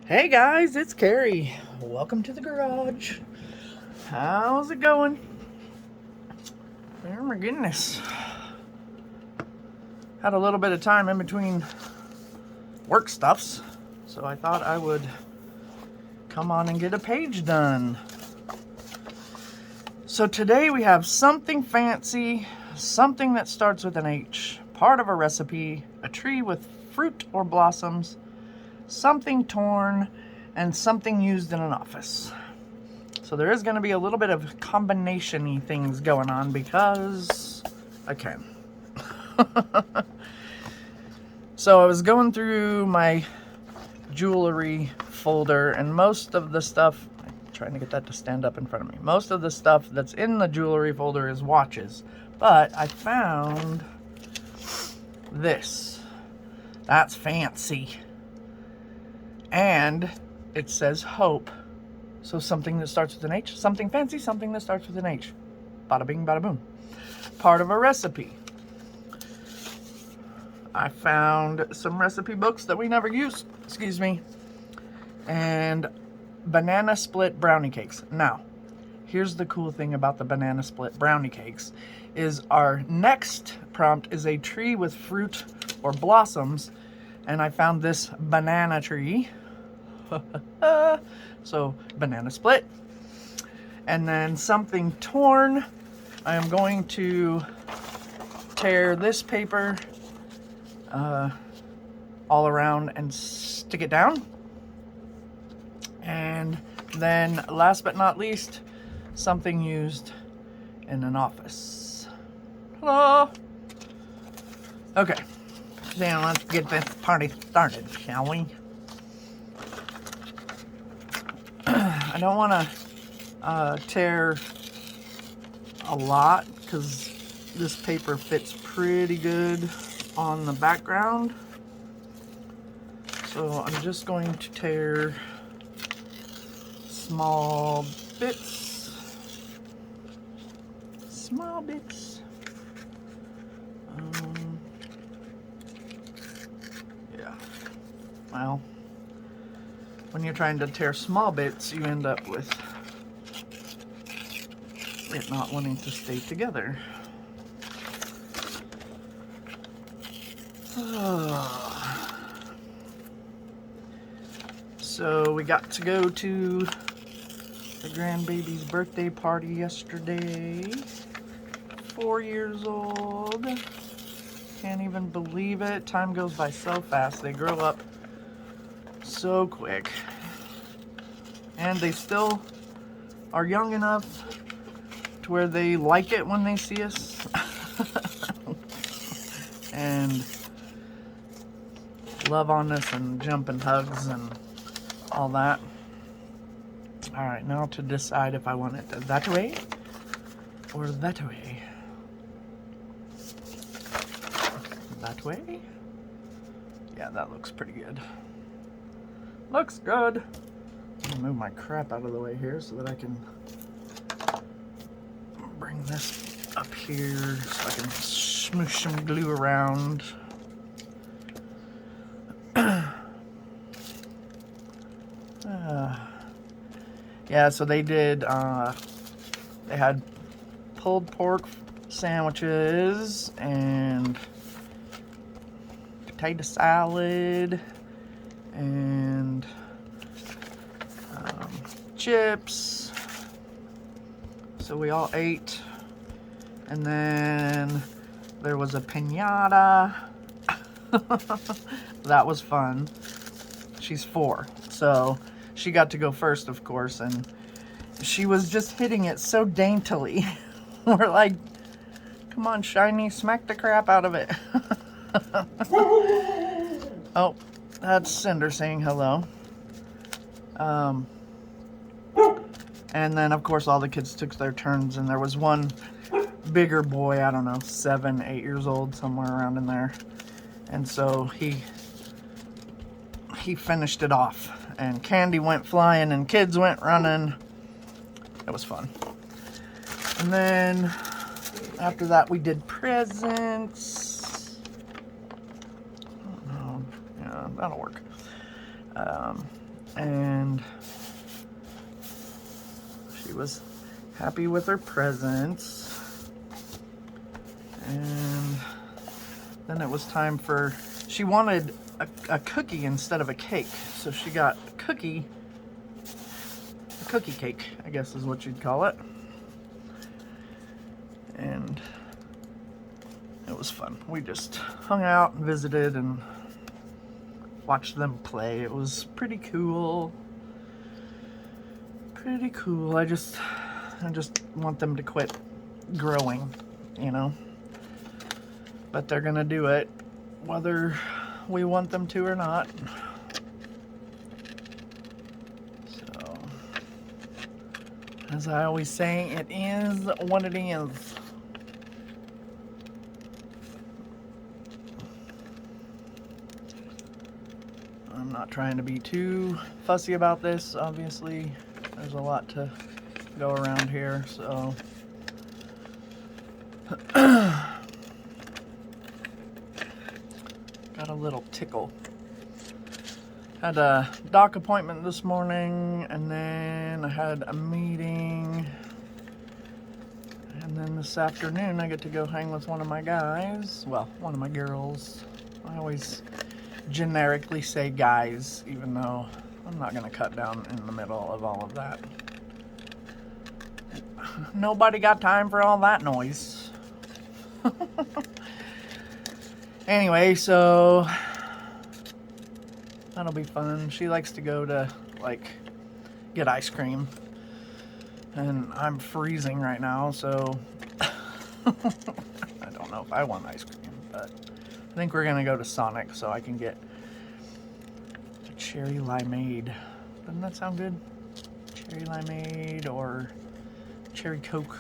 Hey guys, it's Carrie. Welcome to the garage. How's it going? Oh my goodness. Had a little bit of time in between work stuffs, so I thought I would come on and get a page done. So today we have something fancy, something that starts with an H, part of a recipe, a tree with fruit or blossoms, something torn, and something used in an office. So there is going to be a little bit of combination-y things going on because I can. So I was going through my jewelry folder, and most of the stuff, I'm trying to get that to stand up in front of me, most of the stuff that's in the jewelry folder is watches. But I found this. That's fancy. And it says hope. So something that starts with an H, something fancy, something that starts with an H. Bada bing, bada boom. Part of a recipe. I found some recipe books that we never used, and banana split brownie cakes. Now, here's the cool thing about the banana split brownie cakes, is our next prompt is a tree with fruit or blossoms, and I found this banana tree. So, banana split. And then something torn. I am going to tear this paper all around and stick it down. And then, last but not least, something used in an office. Hello! Okay, then let's get this party started, shall we? I don't want to tear a lot because this paper fits pretty good on the background. So I'm just going to tear small bits. Small bits. Yeah. Well, when you're trying to tear small bits, you end up with it not wanting to stay together. So we got to go to the grandbaby's birthday party yesterday. 4 years old. Can't even believe it. Time goes by so fast. They grow up so quick. And they still are young enough to where they like it when they see us. And love on us and jump and hugs and all that. Alright, now to decide if I want it that way or that way. That way? Yeah, that looks pretty good. Looks good. I'm gonna move my crap out of the way here so that I can bring this up here so I can smoosh some glue around. Yeah, so they did, they had pulled pork sandwiches and potato salad and chips. So we all ate, and then there was a piñata. That was fun. She's 4, so she got to go first, of course, and she was just hitting it so daintily. We're like, come on, Shiny, smack the crap out of it. Oh, that's Cinder saying hello. And then, of course, all the kids took their turns, and there was one bigger boy, I don't know, 7, 8 years old, somewhere around in there. And so he finished it off, and candy went flying, and kids went running. It was fun. And then, after that, we did presents. Oh, no. Yeah, that'll work. and she was happy with her presents. And then it was time for, she wanted a cookie instead of a cake, so she got a cookie cake, I guess is what you'd call it. And it was fun. We just hung out and visited and watched them play. It was pretty cool. Pretty cool. I just want them to quit growing, you know. But they're gonna do it whether we want them to or not. So, as I always say, it is what it is. I'm not trying to be too fussy about this, obviously. There's a lot to go around here, so. Got a little tickle. Had a doc appointment this morning, and then I had a meeting. And then this afternoon I get to go hang with one of my guys. Well, one of my girls. I always generically say guys, even though I'm not gonna cut down in the middle of all of that. Nobody got time for all that noise. Anyway, so that'll be fun. She likes to go to, like, get ice cream. And I'm freezing right now, so I don't know if I want ice cream, but I think we're gonna go to Sonic so I can get a cherry limeade. Doesn't that sound good? Cherry limeade or cherry Coke.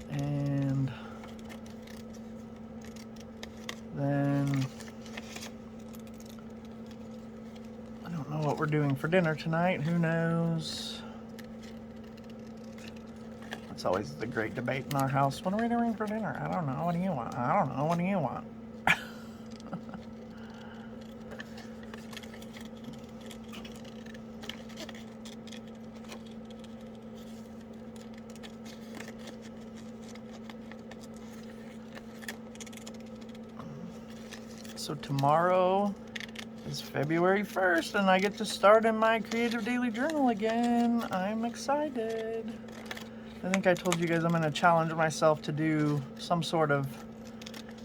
And then I don't know what we're doing for dinner tonight. Who knows? That's always the great debate in our house. What are we doing for dinner? I don't know. What do you want? I don't know. What do you want? So tomorrow is February 1st, and I get to start in my creative daily journal again. I'm excited. I think I told you guys I'm going to challenge myself to do some sort of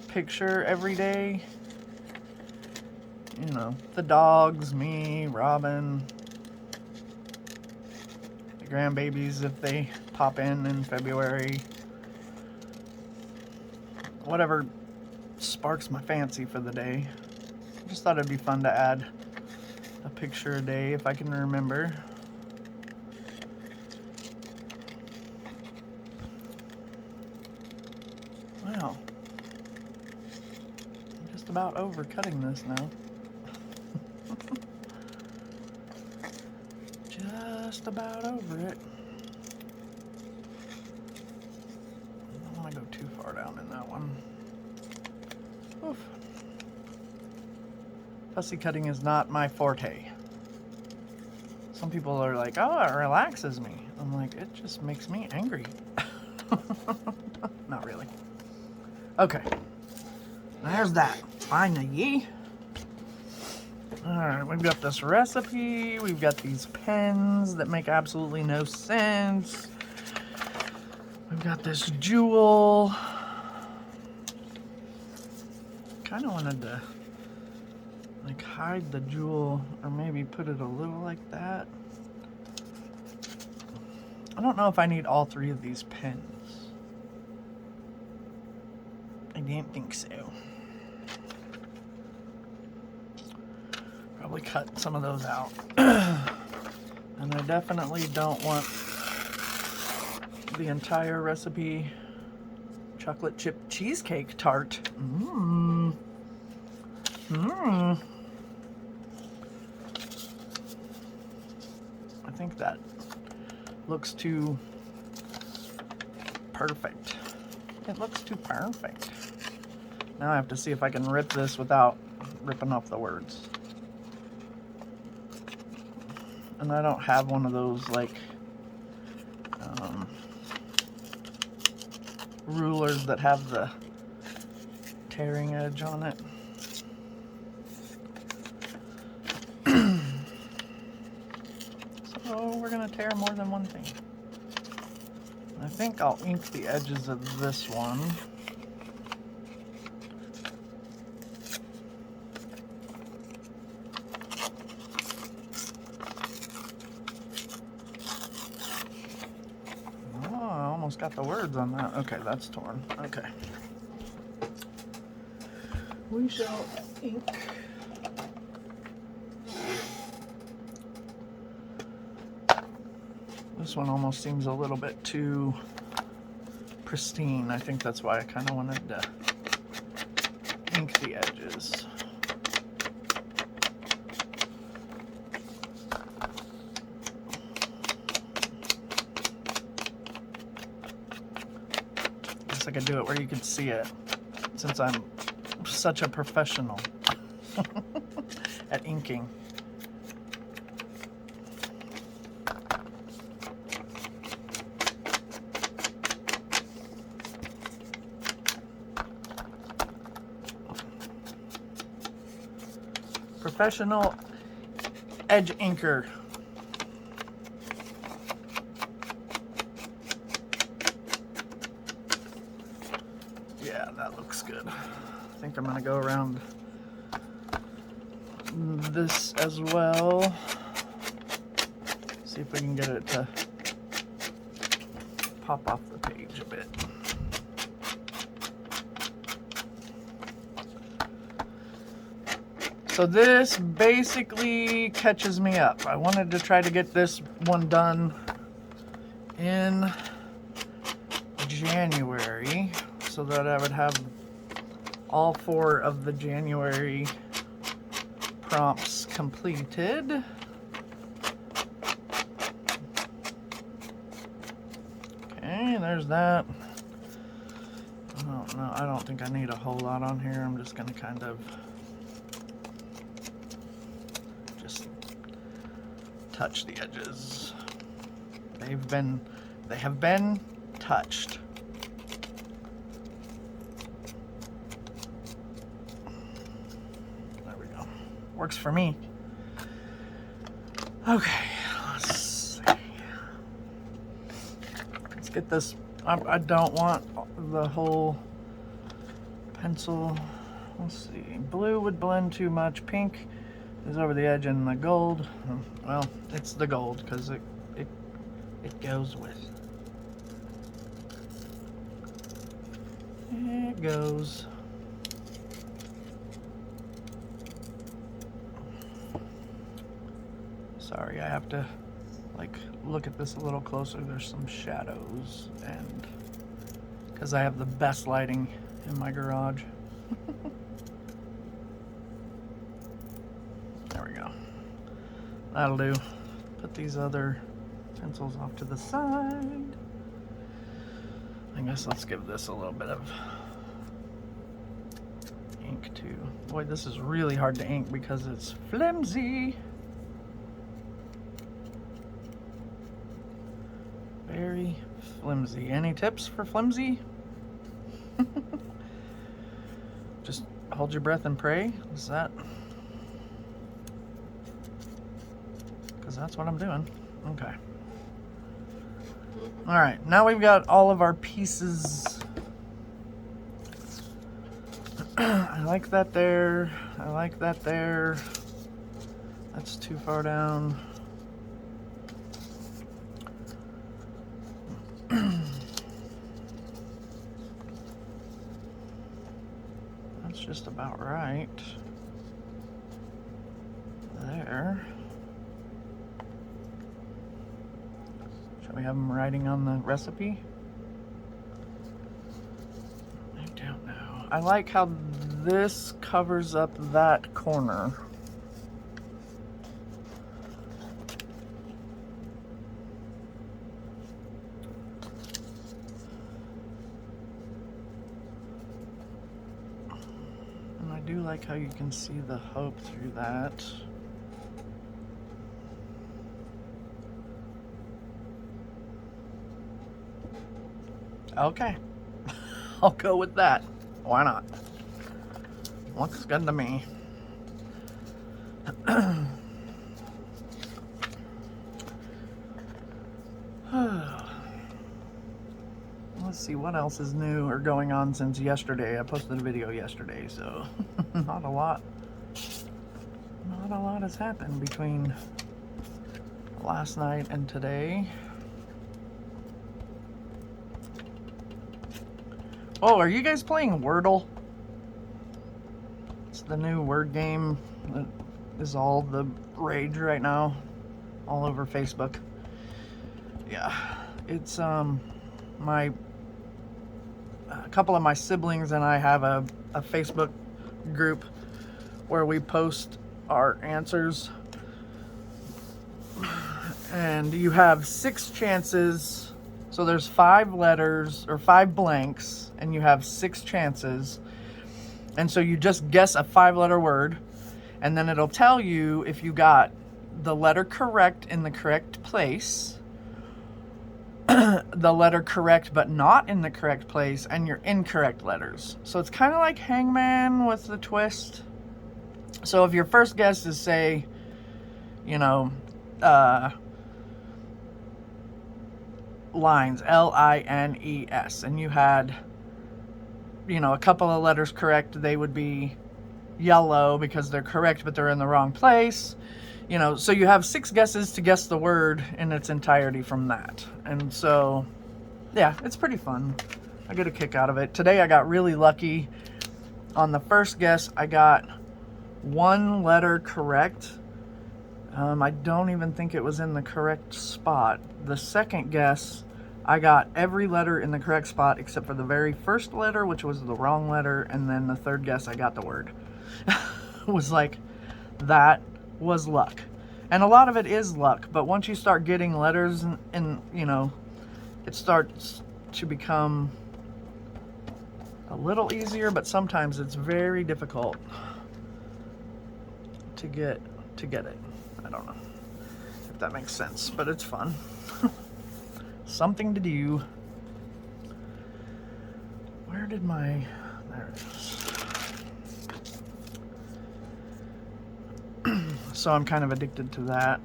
picture every day. You know, the dogs, me, Robin, the grandbabies if they pop in February. Whatever sparks my fancy for the day. I just thought it'd be fun to add a picture a day if I can remember. Wow. I'm just about over cutting this now. Just about over it. I don't want to go too far down in that one. Oof. Fussy cutting is not my forte. Some people are like, oh, it relaxes me. I'm like, it just makes me angry. Not really. Okay. There's that. Finally. Alright, we've got this recipe. We've got these pens that make absolutely no sense. We've got this jewel. Kind of wanted to like hide the jewel or maybe put it a little like that. I don't know if I need all three of these pens. I didn't think so. Probably cut some of those out. And I definitely don't want the entire recipe. Chocolate chip cheesecake tart. Mmm. Mmm. I think that looks too perfect. It looks too perfect. Now I have to see if I can rip this without ripping off the words. and I don't have one of those like rulers that have the tearing edge on it. So we're gonna tear more than one thing. I think I'll ink the edges of this one. Oh, I almost got the words on that. Okay, that's torn. Okay. We shall ink. This one almost seems a little bit too pristine. I think that's why I kind of wanted to ink the edges. Guess I could do it where you can see it, since I'm such a professional at inking. Professional edge inker. Yeah, that looks good. I think I'm gonna go around this as well. See if we can get it to pop off the page a bit. So this basically catches me up. I wanted to try to get this one done in January so that I would have all 4 of the January prompts completed. Okay, there's that. Oh, no, I don't think I need a whole lot on here. I'm just going to kind of touch the edges. They have been touched. There we go. Works for me. Okay, let's see. Let's get this. I don't want the whole pencil. Let's see. Blue would blend too much. Pink is over the edge, and the gold, well, it's the gold because it goes with. It goes. Sorry, I have to like look at this a little closer. There's some shadows, and because I have the best lighting in my garage. That'll do. Put these other pencils off to the side. I guess let's give this a little bit of ink too. Boy, this is really hard to ink because it's flimsy. Very flimsy. Any tips for flimsy? Just hold your breath and pray. Is that? Because that's what I'm doing. Okay. All right, now we've got all of our pieces. I like that there. I like that there. That's too far down. That's just about right. There. Shall we have them writing on the recipe? I don't know. I like how this covers up that corner. And I do like how you can see the hope through that. Okay. I'll go with that. Why not? Looks good to me. Let's see what else is new or going on since yesterday. I posted a video yesterday, so not a lot. Not a lot has happened between last night and today. Oh, are you guys playing Wordle? It's the new word game that is all the rage right now, all over Facebook. Yeah, it's a couple of my siblings and I have a Facebook group where we post our answers, and you have 6 chances. So there's 5 letters or 5 blanks, and you have 6 chances. And so you just guess a 5-letter word, and then it'll tell you if you got the letter correct in the correct place, the letter correct but not in the correct place, and your incorrect letters. So it's kind of like Hangman with the twist. So if your first guess is, say, you know, lines, Lines, and you had, you know, a couple of letters correct, they would be yellow because they're correct but they're in the wrong place. You know, so you have 6 guesses to guess the word in its entirety from that. And so, yeah, it's pretty fun. I get a kick out of it. Today I got really lucky. On the first guess, I got 1 letter correct. I don't even think it was in the correct spot. The second guess, I got every letter in the correct spot except for the very first letter, which was the wrong letter. And then the third guess, I got the word. It was like, that was luck. And a lot of it is luck, but once you start getting letters and you know, it starts to become a little easier, but sometimes it's very difficult to get it. I don't know if that makes sense, but it's fun. Something to do. Where did my... There it is. So I'm kind of addicted to that.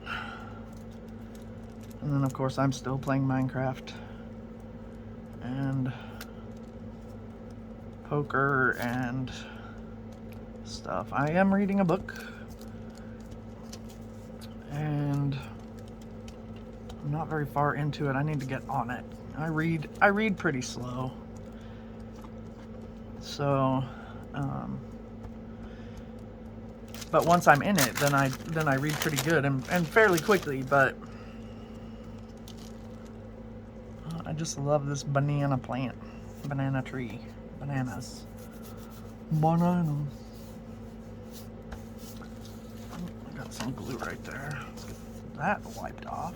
And then of course I'm still playing Minecraft and poker and stuff. I am reading a book, and I'm not very far into it. I need to get on it. I read pretty slow. So but once I'm in it, then I read pretty good and fairly quickly. But I just love this banana plant, banana tree, bananas. I got some glue right there. Let's get that wiped off.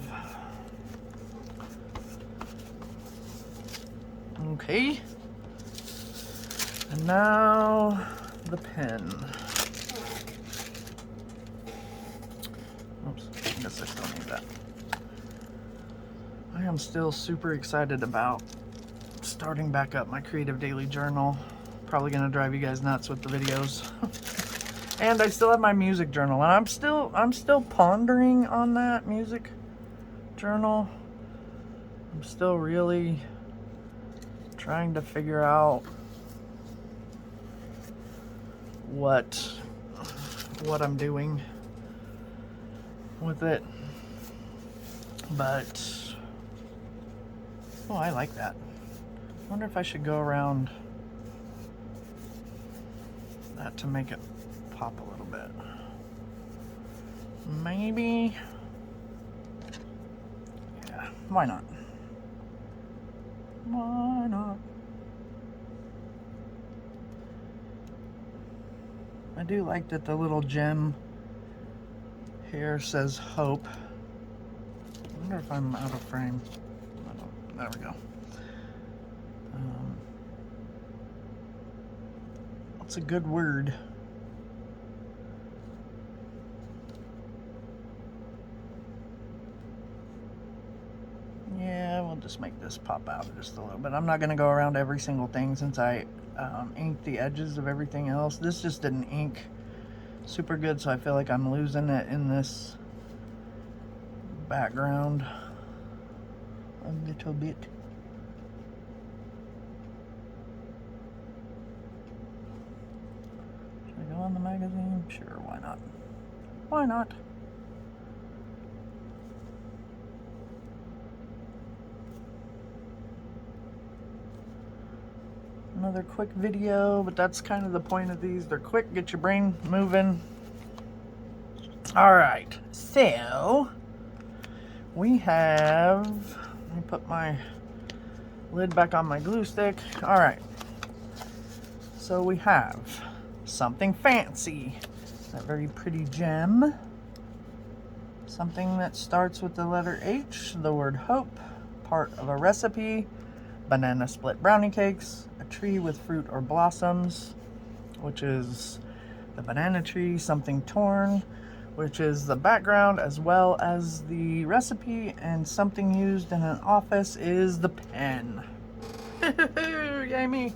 Okay. And now the pen. Oops, I guess I still need that. I am still super excited about starting back up my creative daily journal. Probably gonna drive you guys nuts with the videos. And I still have my music journal, and I'm still pondering on that music journal. I'm still really trying to figure out what I'm doing with it. But oh, I like that. I wonder if I should go around that to make it pop a little bit. Maybe. Yeah, why not? Why not? I do like that the little gem here says hope. I wonder if I'm out of frame. There we go. What's a good word? Yeah, we'll just make this pop out just a little bit. I'm not going to go around every single thing since I inked the edges of everything else. This just didn't ink super good, so I feel like I'm losing it in this background a little bit. Should I go on the magazine? Sure, why not? Why not? Another quick video, but that's kind of the point of these. They're quick, get your brain moving. All right, so we have, let me put my lid back on my glue stick. All right, so we have something fancy, that very pretty gem. Something that starts with the letter H, the word hope, part of a recipe, banana split brownie cakes, a tree with fruit or blossoms, which is the banana tree, something torn, which is the background as well as the recipe, and something used in an office is the pen. Yay me.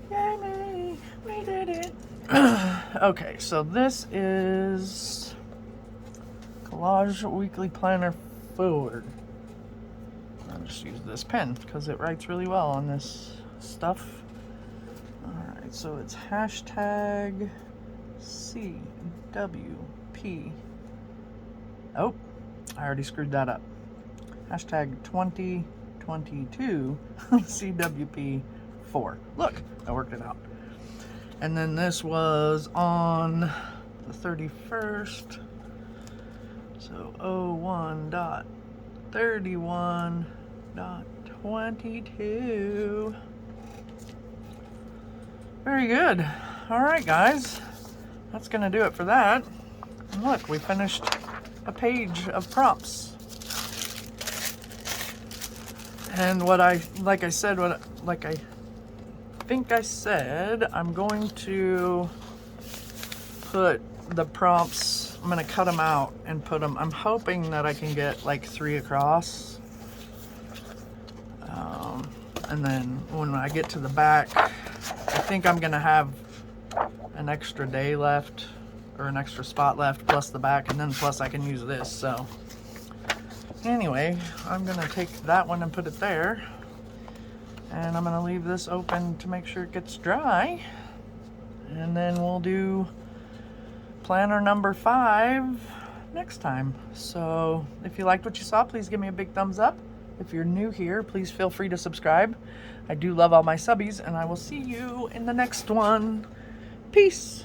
Yay me. We did it. Okay, so this is Collage Weekly Planner Forward. I'll just use this pen because it writes really well on this stuff. Alright, so it's hashtag CWP. Oh, I already screwed that up. Hashtag 2022 CWP4. Look, I worked it out. And then this was on the 31st. So 01.31.22. Very good. All right, guys. That's going to do it for that. And look, we finished a page of prompts. And like I think I said, I'm going to put the prompts, I'm going to cut them out and put them, I'm hoping that I can get like 3 across. And then when I get to the back, I think I'm going to have an extra day left, or an extra spot left, plus the back, and then plus I can use this. So anyway, I'm going to take that one and put it there. And I'm going to leave this open to make sure it gets dry. And then we'll do planner number 5 next time. So if you liked what you saw, please give me a big thumbs up. If you're new here, please feel free to subscribe. I do love all my subbies, and I will see you in the next one. Peace.